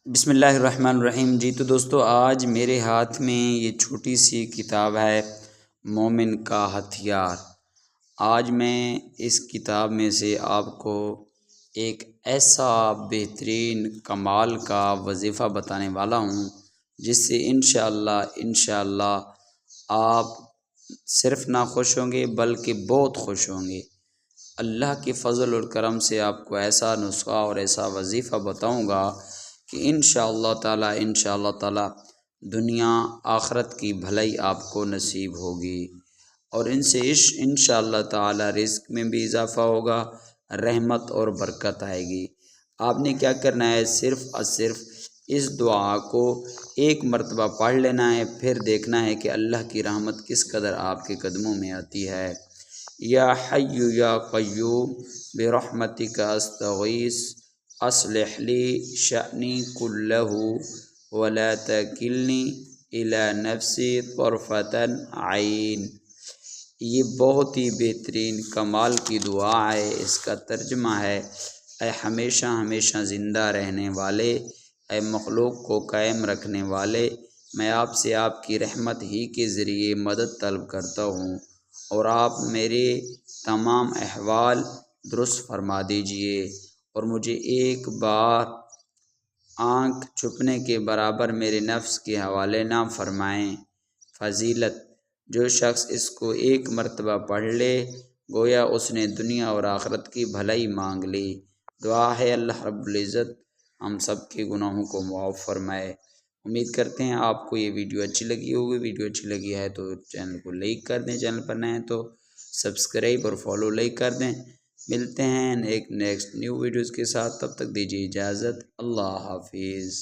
بسم اللہ الرحمن الرحیم۔ جی تو دوستو، آج میرے ہاتھ میں یہ چھوٹی سی کتاب ہے مومن کا ہتھیار۔ آج میں اس کتاب میں سے آپ کو ایک ایسا بہترین کمال کا وظیفہ بتانے والا ہوں جس سے انشاءاللہ آپ صرف نہ خوش ہوں گے بلکہ بہت خوش ہوں گے۔ اللہ کے فضل اور کرم سے آپ کو ایسا نسخہ اور ایسا وظیفہ بتاؤں گا کہ انشاءاللہ تعالی دنیا آخرت کی بھلائی آپ کو نصیب ہوگی، اور ان سے انشاءاللہ تعالی رزق میں بھی اضافہ ہوگا، رحمت اور برکت آئے گی۔ آپ نے کیا کرنا ہے، صرف اور صرف اس دعا کو ایک مرتبہ پڑھ لینا ہے، پھر دیکھنا ہے کہ اللہ کی رحمت کس قدر آپ کے قدموں میں آتی ہے۔ یا حی یا قیوم برحمتک استغیث اصلح لی شأنی کلہ ولا تکلنی الی نفسی طرفۃ عین۔ یہ بہت ہی بہترین کمال کی دعا ہے۔ اس کا ترجمہ ہے: اے ہمیشہ ہمیشہ زندہ رہنے والے، اے مخلوق کو قائم رکھنے والے، میں آپ سے آپ کی رحمت ہی کے ذریعے مدد طلب کرتا ہوں، اور آپ میرے تمام احوال درست فرما دیجئے، اور مجھے ایک بار آنکھ چھپنے کے برابر میرے نفس کے حوالے نہ فرمائیں۔ فضیلت: جو شخص اس کو ایک مرتبہ پڑھ لے گویا اس نے دنیا اور آخرت کی بھلائی مانگ لی۔ دعا ہے اللہ رب العزت ہم سب کے گناہوں کو معاف فرمائے۔ امید کرتے ہیں آپ کو یہ ویڈیو اچھی لگی ہوگی۔ ویڈیو اچھی لگی ہے تو چینل کو لائک کر دیں، چینل پر نئے ہیں تو سبسکرائب اور فالو لائک کر دیں۔ ملتے ہیں ایک نیکسٹ نیو ویڈیوز کے ساتھ، تب تک دیجیے اجازت۔ اللہ حافظ۔